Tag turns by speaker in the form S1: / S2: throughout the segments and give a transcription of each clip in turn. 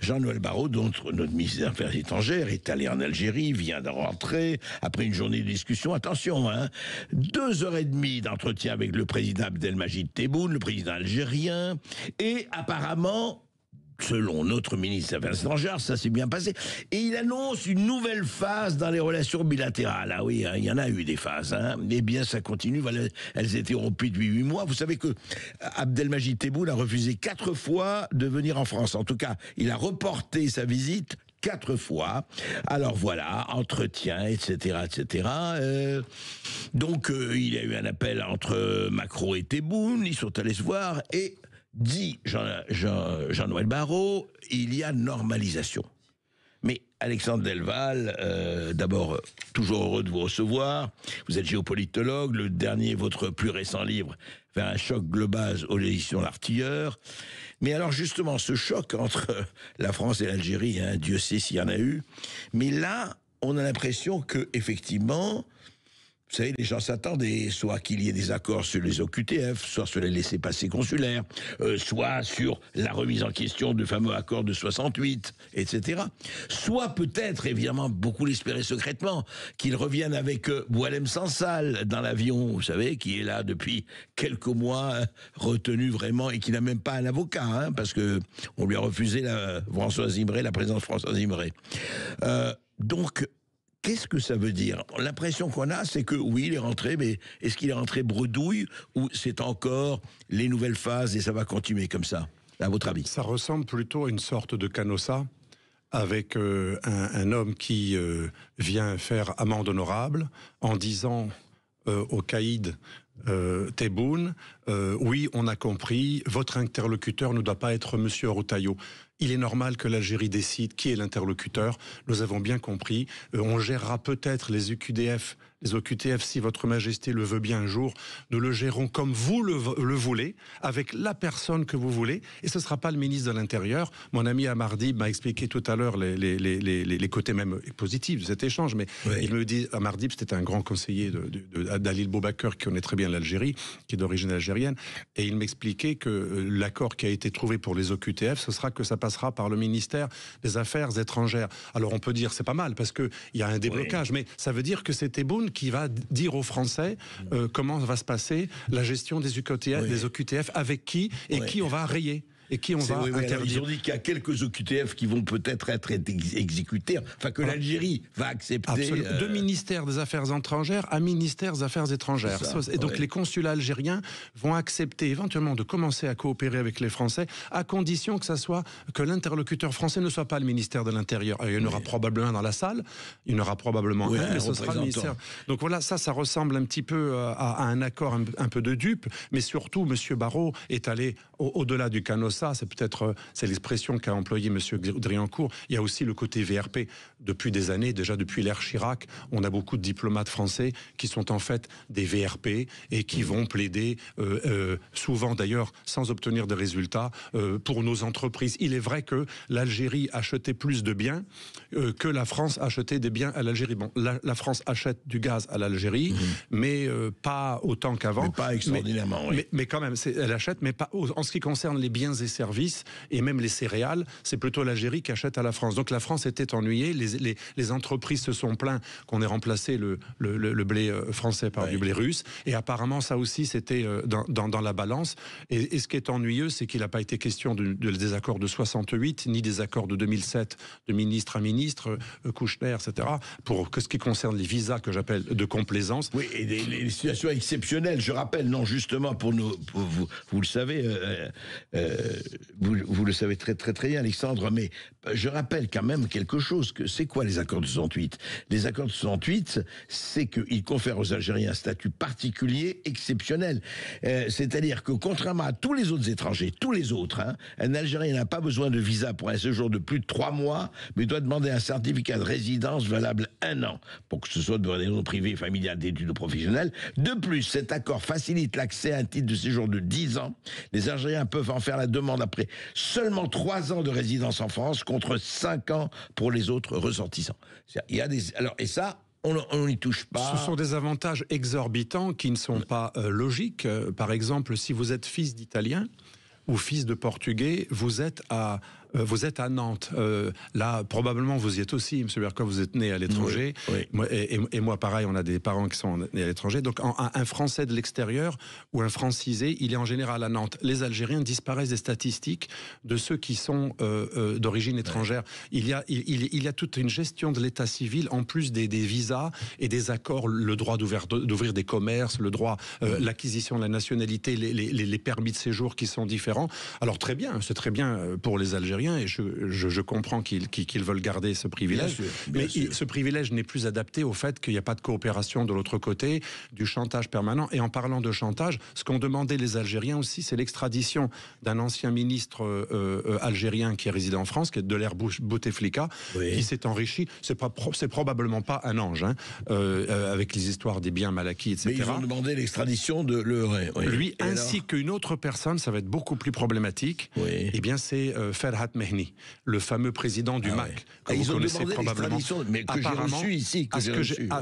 S1: Jean-Noël Barrot, notre ministre des Affaires étrangères, est allé en Algérie, vient de rentrer, après une journée de discussion. Attention, 2h30 d'entretien avec le président Abdelmajid Tebboune, le président algérien, et apparemment, selon notre ministre des Affaires étrangères, ça s'est bien passé. Et il annonce une nouvelle phase dans les relations bilatérales. Ah oui, il y en a eu des phases. Eh bien, ça continue. Voilà, elles étaient rompues depuis 8 mois. Vous savez que Abdelmajid Tebboune a refusé 4 fois de venir en France. En tout cas, il a reporté sa visite 4 fois. Alors voilà, entretien, etc., etc. Donc, il y a eu un appel entre Macron et Tebboune. Ils sont allés se voir et dit Jean-Noël Barrot, il y a normalisation. Mais Alexandre Delval, d'abord, toujours heureux de vous recevoir. Vous êtes géopolitologue, le dernier, votre plus récent livre, Vers un choc global aux éditions L'Artilleur. Mais alors justement, ce choc entre la France et l'Algérie, Dieu sait s'il y en a eu, mais là, on a l'impression que effectivement, vous savez, les gens s'attendent soit qu'il y ait des accords sur les OQTF, soit sur les laissez-passer consulaires, soit sur la remise en question du fameux accord de 68, etc. Soit peut-être, évidemment, beaucoup l'espéraient secrètement, qu'ils reviennent avec Boualem Sansal dans l'avion, vous savez, qui est là depuis quelques mois, retenu vraiment, et qui n'a même pas un avocat, parce que on lui a refusé la présidence Françoise Imré. Donc, qu'est-ce que ça veut dire? L'impression qu'on a, c'est que oui, il est rentré, mais est-ce qu'il est rentré bredouille ou c'est encore les nouvelles phases et ça va continuer comme ça, à votre avis?
S2: Ça ressemble plutôt à une sorte de canossa avec un homme qui vient faire amende honorable en disant au caïd Tebboune, oui, on a compris, votre interlocuteur ne doit pas être Monsieur Rotaillot. Il est normal que l'Algérie décide qui est l'interlocuteur. Nous avons bien compris. On gérera peut-être les OQTF, si votre majesté le veut bien un jour. Nous le gérons comme vous le voulez, avec la personne que vous voulez. Et ce ne sera pas le ministre de l'Intérieur. Mon ami Amardib m'a expliqué tout à l'heure les côtés même positifs de cet échange. Mais oui, il me dit, Amardib, c'était un grand conseiller d'Alil Boubaker, qui connaît très bien l'Algérie, qui est d'origine algérienne. Et il m'expliquait que l'accord qui a été trouvé pour les OQTF, ce sera que ça passera par le ministère des Affaires étrangères. Alors on peut dire c'est pas mal parce que il y a un déblocage, mais ça veut dire que c'est Tebboune qui va dire aux Français comment va se passer la gestion des OQTF, avec qui et qui on va rayer. Et qui on va interdire.
S1: Ils ont dit qu'il y a quelques OQTF qui vont peut-être être exécutés, enfin que l'Algérie va accepter.
S2: De ministère des Affaires étrangères à ministère des Affaires étrangères. Et donc les consulats algériens vont accepter éventuellement de commencer à coopérer avec les Français à condition que l'interlocuteur français ne soit pas le ministère de l'Intérieur. Il y en aura probablement un dans la salle, il y en aura probablement un, mais ce sera le ministère. Donc voilà, ça ressemble un petit peu à un accord un peu de dupe, mais surtout M. Barrot est allé au-delà du canossa. C'est l'expression qu'a employé M. Driancourt. Il y a aussi le côté VRP. Depuis des années, déjà depuis l'ère Chirac, on a beaucoup de diplomates français qui sont en fait des VRP et qui vont plaider, souvent d'ailleurs sans obtenir de résultats, pour nos entreprises. Il est vrai que l'Algérie achetait plus de biens que la France achetait des biens à l'Algérie. Bon, la France achète du gaz à l'Algérie, mais pas autant qu'avant.
S1: Mais pas extraordinairement, oui.
S2: Mais quand même, elle achète, mais pas en ce qui concerne les biens et services, et même les céréales, c'est plutôt l'Algérie qui achète à la France. Donc la France était ennuyée, les entreprises se sont plaints qu'on ait remplacé le blé français par du blé russe, et apparemment ça aussi c'était dans la balance, et ce qui est ennuyeux, c'est qu'il n'a pas été question des accords de 68, ni des accords de 2007, de ministre à ministre, Kouchner, etc., pour ce qui concerne les visas que j'appelle de complaisance.
S1: Oui, et les situations exceptionnelles, je rappelle, non, justement, pour vous le savez, vous le savez très très très bien, Alexandre, mais je rappelle quand même quelque chose, que c'est quoi les accords de 68 ? Les accords de 68, c'est qu'ils confèrent aux Algériens un statut particulier, exceptionnel. C'est-à-dire que contrairement à tous les autres étrangers, tous les autres, un Algérien n'a pas besoin de visa pour un séjour de plus de 3 mois, mais doit demander un certificat de résidence valable 1 an, pour que ce soit de raison privée, familiale, d'études ou professionnelles. De plus, cet accord facilite l'accès à un titre de séjour de 10 ans. Les Algériens peuvent en faire la demande après seulement 3 ans de résidence en France, contre 5 ans pour les autres ressortissants. Il y a et ça, on n'y touche pas.
S2: Ce sont des avantages exorbitants qui ne sont pas logiques. Par exemple, si vous êtes fils d'Italien ou fils de Portugais, vous êtes à vous êtes à Nantes. Là, probablement, vous y êtes aussi, M. Bercoq, vous êtes né à l'étranger.
S1: Oui.
S2: Et moi, pareil, on a des parents qui sont nés à l'étranger. Donc, un Français de l'extérieur ou un francisé, il est en général à Nantes. Les Algériens disparaissent des statistiques de ceux qui sont d'origine étrangère. Il y a toute une gestion de l'état civil, en plus des visas et des accords, le droit d'ouvrir des commerces, le droit, l'acquisition de la nationalité, les permis de séjour qui sont différents. Alors très bien, c'est très bien pour les Algériens et je comprends qu'ils veulent garder ce privilège. Bien sûr. Ce privilège n'est plus adapté au fait qu'il n'y a pas de coopération de l'autre côté, du chantage permanent. Et en parlant de chantage, ce qu'ont demandé les Algériens aussi, c'est l'extradition d'un ancien ministre algérien qui est résidé en France, qui est Deler Bouteflika, qui s'est enrichi. C'est probablement pas un ange, hein, avec les histoires des biens mal acquis, etc.
S1: Mais ils ont demandé l'extradition de Leray.
S2: Lui, ainsi qu'une autre personne, ça va être beaucoup plus problématique. Eh bien, c'est Ferhat Mehni, le fameux président du MAC, que vous connaissez probablement.
S1: Mais que j'ai reçu ici.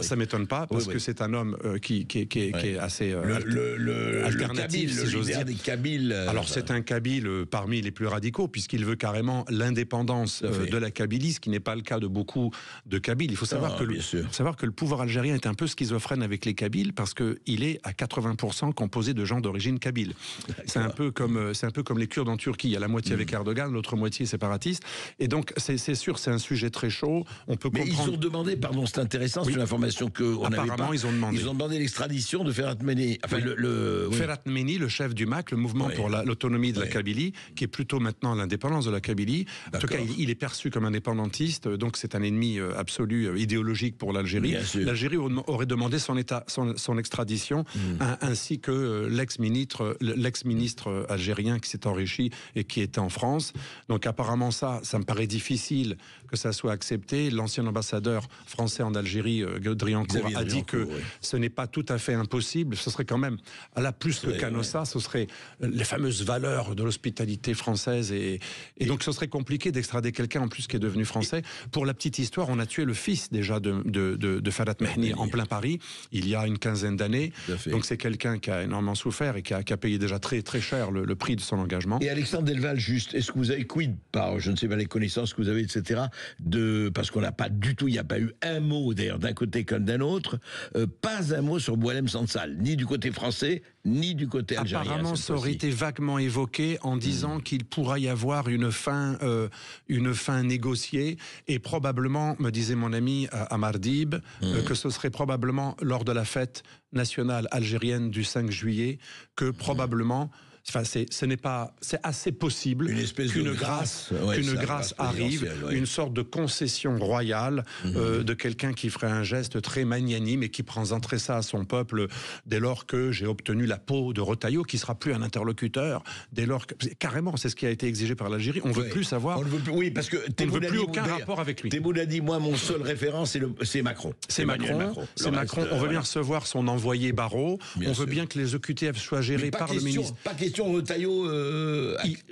S2: Ça m'étonne pas, parce que c'est un homme qui est assez alternatif, si j'ose dire.
S1: Des Kabyles.
S2: Alors, c'est un Kabyle parmi les plus radicaux, puisqu'il veut carrément l'indépendance de la Kabylie, ce qui n'est pas le cas de beaucoup de Kabyles. Il faut savoir que le pouvoir algérien est un peu schizophrène avec les Kabyles, parce qu'il est à 80% composé de gens d'origine kabyle. C'est un peu comme les Kurdes en Turquie. Il y a la moitié avec Erdogan, l'autre moitié séparatiste. Et donc, c'est sûr, c'est un sujet très chaud. On peut comprendre.
S1: Ils ont demandé, pardon, c'est intéressant, c'est une information qu'on n'avait pas.
S2: Apparemment, ils ont
S1: demandé l'extradition de Ferhat Mehni. Enfin,
S2: Ferhat Mehni, le chef du MAC, le mouvement pour l'autonomie de la Kabylie, qui est plutôt maintenant l'indépendance de la Kabylie. En tout cas, il est perçu comme indépendantiste, donc c'est un ennemi absolu, idéologique pour l'Algérie. L'Algérie aurait demandé son extradition, ainsi que l'ex-ministre algérien qui s'est enrichi et qui était en France. Donc apparemment ça me paraît difficile que ça soit accepté. L'ancien ambassadeur français en Algérie, Driancourt, a dit que ce n'est pas tout à fait impossible. Ce serait quand même, plus que Canossa, ce serait les fameuses valeurs de l'hospitalité française. Et donc ce serait compliqué d'extrader quelqu'un en plus qui est devenu français. Pour la petite histoire, on a tué le fils déjà de Ferhat Mehni en plein Paris, il y a une quinzaine d'années. Donc c'est quelqu'un qui a énormément souffert et qui a payé déjà très très cher le prix de son engagement.
S1: Et Alexandre Delval, juste, est-ce que vous avez par, je ne sais pas, les connaissances que vous avez, etc., parce qu'on n'a pas du tout, il n'y a pas eu un mot d'ailleurs d'un côté comme d'un autre, pas un mot sur Boualem Sansal, ni du côté français, ni du côté algérien.
S2: Apparemment, ça aurait été vaguement évoqué en disant qu'il pourra y avoir une fin négociée, et probablement, me disait mon ami Amar Dib, que ce serait probablement lors de la fête nationale algérienne du 5 juillet, que probablement... Enfin, c'est assez possible qu'une grâce arrive, une sorte de concession royale de quelqu'un qui ferait un geste très magnanime et qui présenterait ça à son peuple dès lors que j'ai obtenu la peau de Retailleau, qui sera plus un interlocuteur, dès lors que... Carrément, c'est ce qui a été exigé par l'Algérie. On ne veut plus savoir...
S1: Oui, parce que
S2: on ne veut plus aucun rapport avec lui.
S1: Tebboune a dit, moi, mon seul référent, c'est Macron.
S2: C'est Macron. On veut bien recevoir son envoyé Barrot. On veut bien que les OQTF soient gérés par le ministre.
S1: Pas question Retailleau.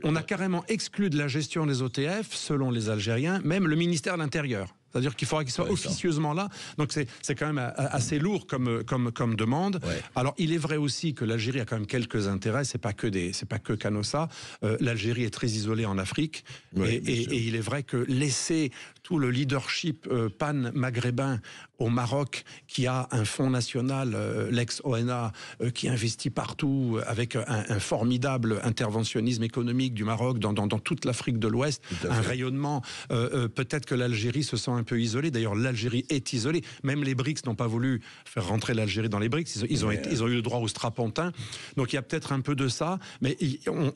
S2: On a carrément exclu de la gestion des OTF, selon les Algériens, même le ministère de l'Intérieur. C'est-à-dire qu'il faudra qu'il soit officieusement là. Donc c'est quand même assez lourd comme demande. Alors il est vrai aussi que l'Algérie a quand même quelques intérêts. C'est pas que Canossa. L'Algérie est très isolée en Afrique. Et il est vrai que laisser tout le leadership pan-maghrébin au Maroc, qui a un fonds national, l'ex-ONA, qui investit partout, avec un formidable interventionnisme économique du Maroc dans toute l'Afrique de l'Ouest, un rayonnement. Peut-être que l'Algérie se sent un peu isolée. D'ailleurs, l'Algérie est isolée. Même les BRICS n'ont pas voulu faire rentrer l'Algérie dans les BRICS. Ils ont eu le droit au strapontin. Donc il y a peut-être un peu de ça, mais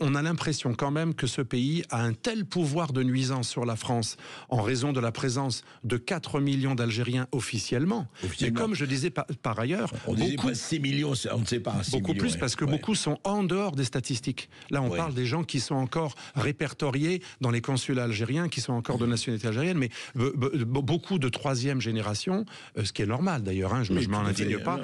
S2: on a l'impression quand même que ce pays a un tel pouvoir de nuisance sur la France en raison de la présence de 4 millions d'Algériens officiellement. Mais comme je disais par ailleurs...
S1: On disait pas 6 millions, on ne sait pas.
S2: Beaucoup plus, parce que beaucoup sont en dehors des statistiques. Là, on parle des gens qui sont encore répertoriés dans les consulats algériens, qui sont encore de nationalité algérienne, mais beaucoup de troisième génération, ce qui est normal d'ailleurs, hein, je ne m'en indigne pas,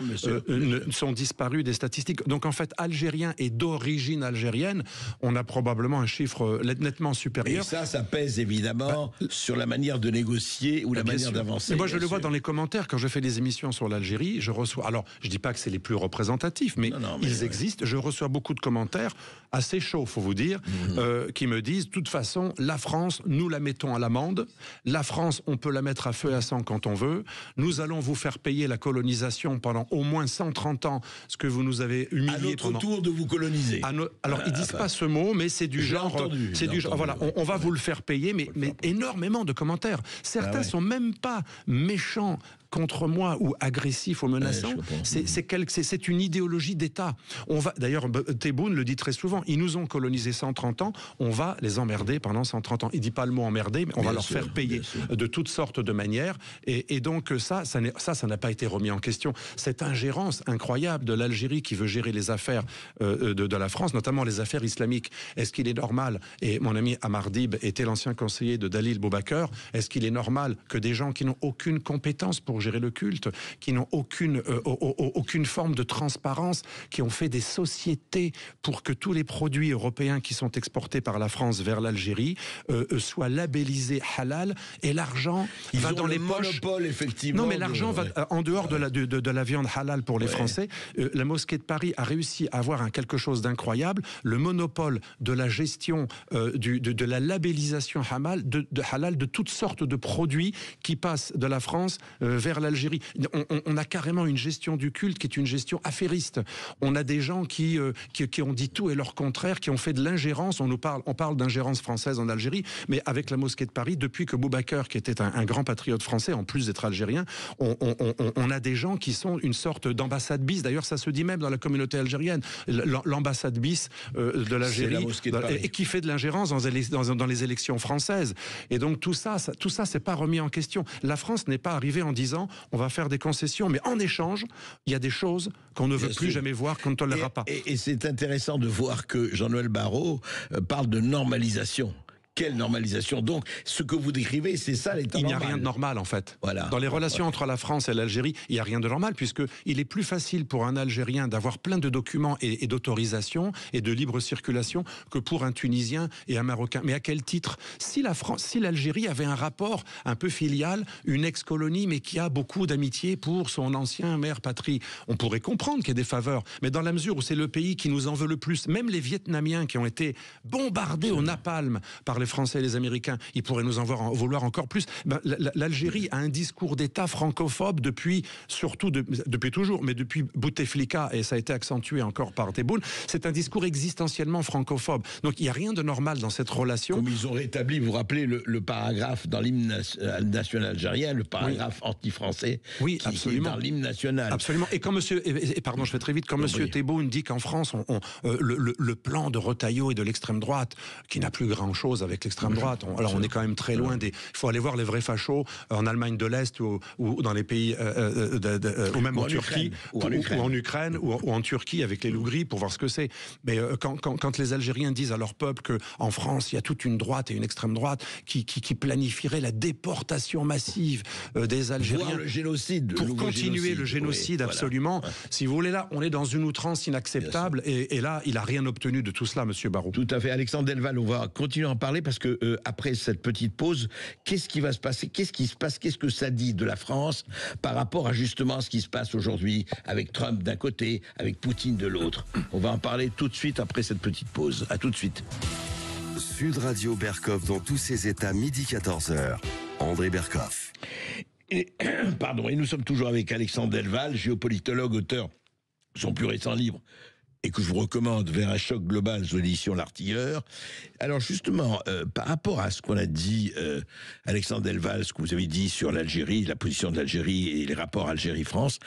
S2: sont disparus des statistiques. Donc en fait, Algériens et d'origine algérienne, on a probablement un chiffre nettement supérieur.
S1: Et ça pèse évidemment sur la manière de négocier ou la manière d'avancer.
S2: Moi, je le vois dans les commentaires quand je fais des émissions sur l'Algérie. Je reçois. Alors, je dis pas que c'est les plus représentatifs, mais ils existent. Je reçois beaucoup de commentaires assez chauds, faut vous dire, qui me disent, de toute façon, la France, nous la mettons à l'amende. La France, on peut la mettre à feu et à sang quand on veut. Nous allons vous faire payer la colonisation pendant au moins 130 ans, ce que vous nous avez humilié.
S1: À notre tour de vous coloniser.
S2: Alors, ils disent pas ce mot, mais c'est du genre. C'est du genre. Voilà, on va vous le faire payer, mais énormément de commentaires. Certains sont même pas méchants contre moi ou agressif ou menaçant, c'est une idéologie d'État. D'ailleurs, Tebboune le dit très souvent, ils nous ont colonisé 130 ans, on va les emmerder pendant 130 ans. Il dit pas le mot emmerder, mais on va leur faire payer de toutes sortes de manières. Et donc ça n'a pas été remis en question. Cette ingérence incroyable de l'Algérie qui veut gérer les affaires de la France, notamment les affaires islamiques. Est-ce qu'il est normal, et mon ami Amar Dib était l'ancien conseiller de Dalil Boubaker, est-ce qu'il est normal que des gens qui n'ont aucune compétence pour gérer le culte, qui n'ont aucune forme de transparence, qui ont fait des sociétés pour que tous les produits européens qui sont exportés par la France vers l'Algérie soient labellisés halal, et l'argent va dans les poches.
S1: Effectivement.
S2: Non, mais l'argent va en dehors de la viande halal pour les Français. La mosquée de Paris a réussi à avoir quelque chose d'incroyable, le monopole de la gestion de la labellisation halal de toutes sortes de produits qui passent de la France vers l'Algérie. On a carrément une gestion du culte qui est une gestion affairiste. On a des gens qui ont dit tout et leur contraire, qui ont fait de l'ingérence. On parle d'ingérence française en Algérie, mais avec la mosquée de Paris, depuis que Boubacar, qui était un grand patriote français, en plus d'être algérien, on a des gens qui sont une sorte d'ambassade bis. D'ailleurs, ça se dit même dans la communauté algérienne, l'ambassade bis de l'Algérie, et qui fait de l'ingérence dans les élections françaises. Et donc tout ça, c'est pas remis en question. La France n'est pas arrivée en disant on va faire des concessions, mais en échange, il y a des choses qu'on ne veut plus jamais voir, qu'on ne tolérera pas.
S1: Et c'est intéressant de voir que Jean-Noël Barrot parle de normalisation. Quelle normalisation? Donc, ce que vous décrivez, c'est ça l'état normal.
S2: Il n'y a rien de normal, en fait.
S1: Voilà.
S2: Dans les relations entre la France et l'Algérie, il n'y a rien de normal, puisqu'il est plus facile pour un Algérien d'avoir plein de documents et d'autorisations et de libre circulation que pour un Tunisien et un Marocain. Mais à quel titre? Si l'Algérie avait un rapport un peu filial, une ex-colonie, mais qui a beaucoup d'amitié pour son ancien mère patrie, on pourrait comprendre qu'il y ait des faveurs. Mais dans la mesure où c'est le pays qui nous en veut le plus, même les Vietnamiens qui ont été bombardés au napalm par les Français et les Américains, ils pourraient nous en vouloir encore plus. L'Algérie a un discours d'État francophobe depuis toujours, mais depuis Bouteflika, et ça a été accentué encore par Tebboune, c'est un discours existentiellement francophobe. Donc il n'y a rien de normal dans cette relation.
S1: Comme ils ont rétabli, vous vous rappelez, le paragraphe dans l'hymne national algérien, le paragraphe anti-français,
S2: absolument.
S1: Qui est dans l'hymne national.
S2: Absolument. Et quand pardon, je fais très vite, quand monsieur Tebboune dit qu'en France, le plan de Retailleau et de l'extrême droite, qui n'a plus grand-chose avec l'extrême droite. Alors on est quand même très loin des... Il faut aller voir les vrais fachos en Allemagne de l'Est ou dans les pays, ou même en Turquie, ou en Ukraine, ou en Turquie avec les loups gris pour voir ce que c'est. Mais quand les Algériens disent à leur peuple qu'en France, il y a toute une droite et une extrême droite qui planifierait la déportation massive des Algériens...
S1: Voir le génocide.
S2: Pour continuer le génocide, absolument. Voilà. Si vous voulez, là, on est dans une outrance inacceptable, et là, il n'a rien obtenu de tout cela, monsieur Barrot.
S1: Tout à fait. Alexandre Delval, on va continuer à en parler parce que après cette petite pause, qu'est-ce qui va se passer? Qu'est-ce qui se passe? Qu'est-ce que ça dit de la France par rapport à justement ce qui se passe aujourd'hui avec Trump d'un côté, avec Poutine de l'autre? On va en parler tout de suite après cette petite pause. À tout de suite.
S3: Sud Radio Berkoff dans tous ses états, midi 14h. André Berkoff.
S1: Et nous sommes toujours avec Alexandre Delval, géopolitologue, auteur de son plus récent livre, et que je vous recommande, Vers un choc global, aux éditions L'Artilleur. Alors justement, par rapport à ce qu'on a dit, Alexandre Delval, ce que vous avez dit sur l'Algérie, la position de l'Algérie et les rapports Algérie-France,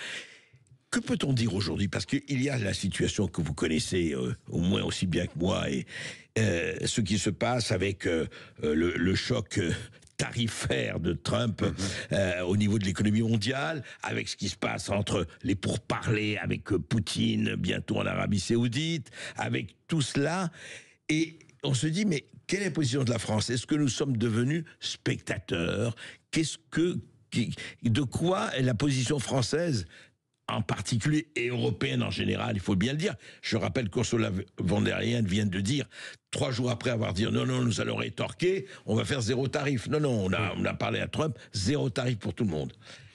S1: que peut-on dire aujourd'hui? Parce qu'il y a la situation que vous connaissez au moins aussi bien que moi, et ce qui se passe avec le choc tarifaire de Trump au niveau de l'économie mondiale, avec ce qui se passe entre les pourparlers avec Poutine, bientôt en Arabie Saoudite, avec tout cela. Et on se dit, mais quelle est la position de la France? Est-ce que nous sommes devenus spectateurs? De quoi est la position française en particulier et européenne en général, il faut bien le dire. Je rappelle qu'Ursula von der Leyen vient de dire, 3 jours après avoir dit non, nous allons rétorquer, on va faire 0 tarif. Non, on a parlé à Trump, 0 tarif pour tout le monde.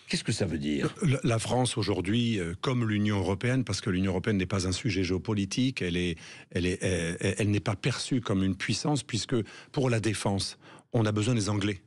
S1: Qu'est-ce que ça veut dire?
S2: La France aujourd'hui, comme l'Union européenne, parce que l'Union européenne n'est pas un sujet géopolitique, elle n'est pas perçue comme une puissance, puisque pour la défense, on a besoin des Anglais.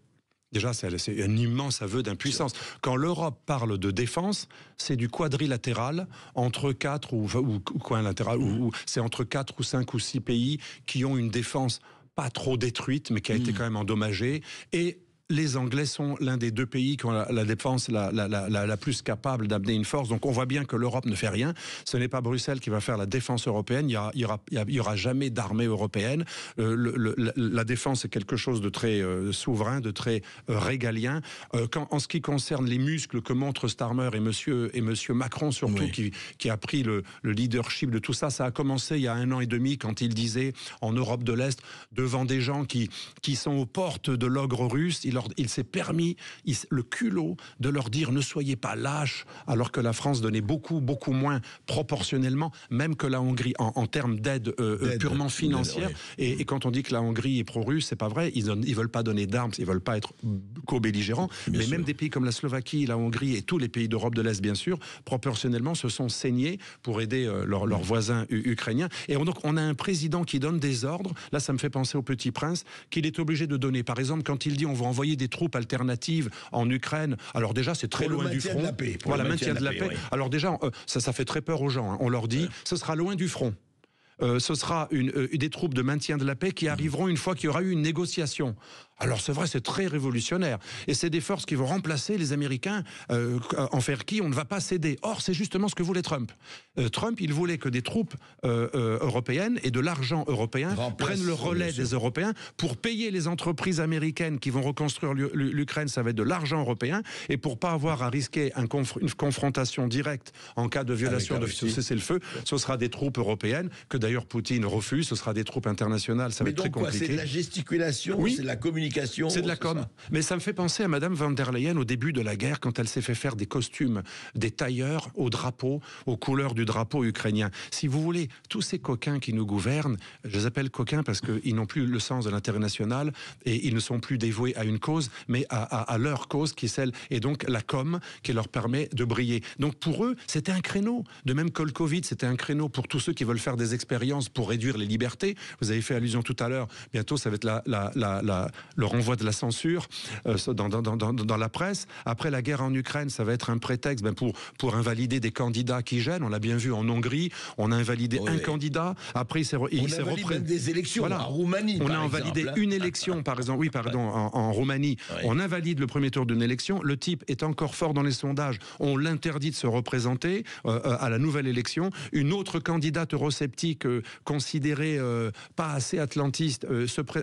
S2: Déjà, c'est un immense aveu d'impuissance. Quand l'Europe parle de défense, c'est du quadrilatéral entre 4 ou coin latéral, c'est entre 4 ou 5 ou 6 pays qui ont une défense pas trop détruite, mais qui a été quand même endommagée. Et les Anglais sont l'un des 2 pays qui ont la défense la plus capable d'amener une force. Donc on voit bien que l'Europe ne fait rien. Ce n'est pas Bruxelles qui va faire la défense européenne. Il y aura jamais d'armée européenne. La défense est quelque chose de très souverain, de très régalien. En ce qui concerne les muscles que montrent Starmer et Monsieur Macron surtout, qui a pris le leadership de tout ça, ça a commencé il y a 1 an et demi quand il disait en Europe de l'Est, devant des gens qui sont aux portes de l'ogre russe, il s'est permis le culot de leur dire ne soyez pas lâches, alors que la France donnait beaucoup moins proportionnellement, même que la Hongrie en termes d'aide purement financière. Et quand on dit que la Hongrie est pro-russe, c'est pas vrai. Ils veulent pas donner d'armes, ils veulent pas être co-belligérants. Mais même des pays comme la Slovaquie, la Hongrie et tous les pays d'Europe de l'Est, bien sûr, proportionnellement se sont saignés pour aider leurs voisins ukrainiens. Et donc on a un président qui donne des ordres. Là, ça me fait penser au Petit Prince, qu'il est obligé de donner. Par exemple, quand il dit on va envoyer des troupes alternatives en Ukraine. Alors déjà, c'est très loin du front. Voilà, maintien de la paix. Oui. Alors déjà, ça fait très peur aux gens. Hein. On leur dit, ce sera loin du front. Ce sera des troupes de maintien de la paix qui arriveront une fois qu'il y aura eu une négociation. Alors c'est vrai, c'est très révolutionnaire. Et c'est des forces qui vont remplacer les Américains, envers qui on ne va pas céder. Or, c'est justement ce que voulait Trump. Trump, il voulait que des troupes européennes et de l'argent européen prennent le relais des Européens pour payer les entreprises américaines qui vont reconstruire l'Ukraine. Ça va être de l'argent européen. Et pour pas avoir à risquer une confrontation directe en cas de violation de cessez-le-feu, ce sera des troupes européennes, que d'ailleurs Poutine refuse. Ce sera des troupes internationales. Ça va être très compliqué.
S1: C'est de la gesticulation, c'est de la communication.
S2: C'est de la com. Mais ça me fait penser à Madame von der Leyen au début de la guerre, quand elle s'est fait faire des costumes, des tailleurs au drapeau, aux couleurs du drapeau ukrainien. Si vous voulez, tous ces coquins qui nous gouvernent, je les appelle coquins parce qu'ils n'ont plus le sens de l'intérêt national et ils ne sont plus dévoués à une cause, mais à leur cause qui est celle, et donc la com qui leur permet de briller. Donc pour eux, c'était un créneau. De même que le Covid, c'était un créneau pour tous ceux qui veulent faire des expériences pour réduire les libertés. Vous avez fait allusion tout à l'heure, bientôt ça va être le renvoi de la censure dans la presse. Après la guerre en Ukraine, ça va être un prétexte pour invalider des candidats qui gênent. On l'a bien vu en Hongrie, on a invalidé un candidat. Après, il s'est repris
S1: des élections. Voilà. En Roumanie,
S2: on a invalidé une élection, par exemple. Oui, pardon, en Roumanie. Oui. On invalide le premier tour d'une élection. Le type est encore fort dans les sondages. On l'interdit de se représenter à la nouvelle élection. Une autre candidate eurosceptique considérée pas assez atlantiste,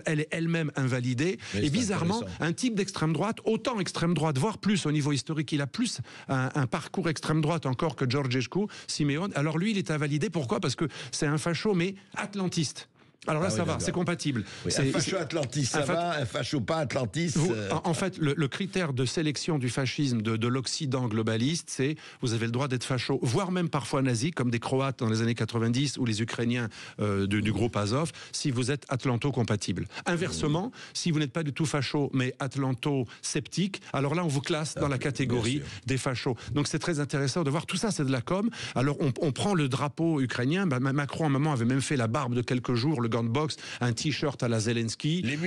S2: elle est elle-même invalidée. Et bizarrement, un type d'extrême droite, autant extrême droite, voire plus au niveau historique, il a plus un parcours extrême droite encore que Georgescu, Simeone. Alors lui, il est invalidé. Pourquoi? Parce que c'est un facho, mais atlantiste. Alors là, ça va, c'est compatible.
S1: Oui, un facho atlantiste, ça va, un facho pas atlantiste.
S2: En fait, le critère de sélection du fascisme de l'Occident globaliste, c'est vous avez le droit d'être facho, voire même parfois nazi, comme des Croates dans les années 90 ou les Ukrainiens du groupe Azov, si vous êtes atlanto-compatible. Inversement, si vous n'êtes pas du tout facho, mais atlanto-sceptique, alors là, on vous classe dans la catégorie des fachos. Donc c'est très intéressant de voir tout ça, c'est de la com. Alors on prend le drapeau ukrainien. Macron, à un moment, avait même fait la barbe de quelques jours, le gant de boxe, un t-shirt à la Zelensky.
S1: Les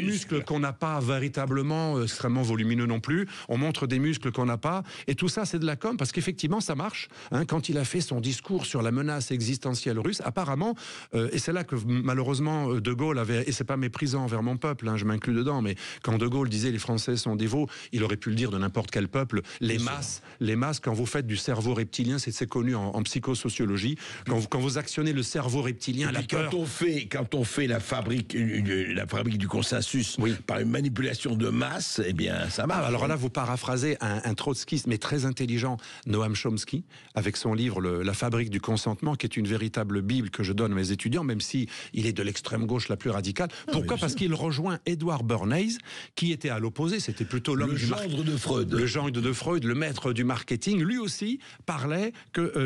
S2: muscles qu'on n'a pas véritablement extrêmement volumineux non plus. On montre des muscles qu'on n'a pas. Et tout ça, c'est de la com, parce qu'effectivement, ça marche. Hein, quand il a fait son discours sur la menace existentielle russe, apparemment, et c'est là que malheureusement De Gaulle avait, et c'est pas méprisant envers mon peuple, hein, je m'inclus dedans, mais quand De Gaulle disait les Français sont des veaux, il aurait pu le dire de n'importe quel peuple. Les masses, quand vous faites du cerveau reptilien, c'est connu en psychosociologie, quand vous actionnez le cerveau reptilien, la peur.
S1: on fait la fabrique du consensus par une manipulation de masse, eh bien, ça marche.
S2: Alors là, vous paraphrasez un trotskiste, mais très intelligent, Noam Chomsky, avec son livre La fabrique du consentement, qui est une véritable bible que je donne à mes étudiants, même si il est de l'extrême gauche la plus radicale. Pourquoi ? Parce qu'il rejoint Edward Bernays, qui était à l'opposé, c'était plutôt l'homme
S1: le gendre de Freud.
S2: Le gendre de Freud, le maître du marketing, lui aussi parlait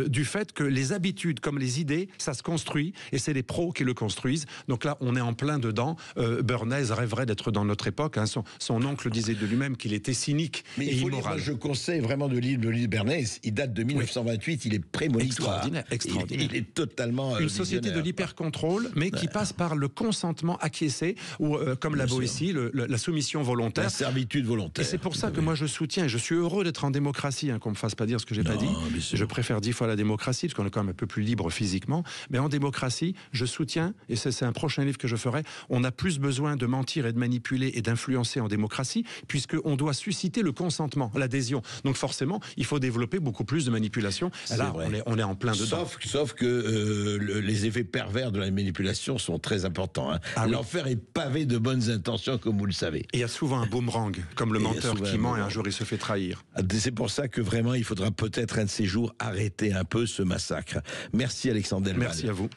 S2: du fait que les habitudes comme les idées, ça se construit, et c'est les pros qui le construisent. Donc là, on est en plein dedans. Bernays rêverait d'être dans notre époque. Hein. Son oncle disait de lui-même qu'il était cynique et immoral.
S1: Moi, je conseille vraiment de lire Bernays. Il date de 1928, il est prémonitoire.
S2: Extraordinaire.
S1: Il est totalement
S2: une société de l'hyper-contrôle, mais qui passe par le consentement acquiescé, ou comme la Boétie, la soumission volontaire.
S1: La servitude volontaire.
S2: Et c'est pour ça que moi je soutiens, et je suis heureux d'être en démocratie, hein, qu'on me fasse pas dire ce que j'ai pas dit. Je préfère 10 fois la démocratie, parce qu'on est quand même un peu plus libre physiquement. Mais en démocratie, je soutiens, et c'est un prochain livre que je ferai, on a plus besoin de mentir et de manipuler et d'influencer en démocratie, puisqu'on doit susciter le consentement, l'adhésion. Donc forcément, il faut développer beaucoup plus de manipulation. Là, on est en plein dedans.
S1: Sauf que les effets pervers de la manipulation sont très importants. Hein. L'enfer est pavé de bonnes intentions, comme vous le savez.
S2: Et il y a souvent un boomerang, comme le menteur qui ment et un jour il se fait trahir.
S1: C'est pour ça que vraiment, il faudra peut-être un de ces jours arrêter un peu ce massacre. Merci Alexandre Delval.
S2: Merci à vous.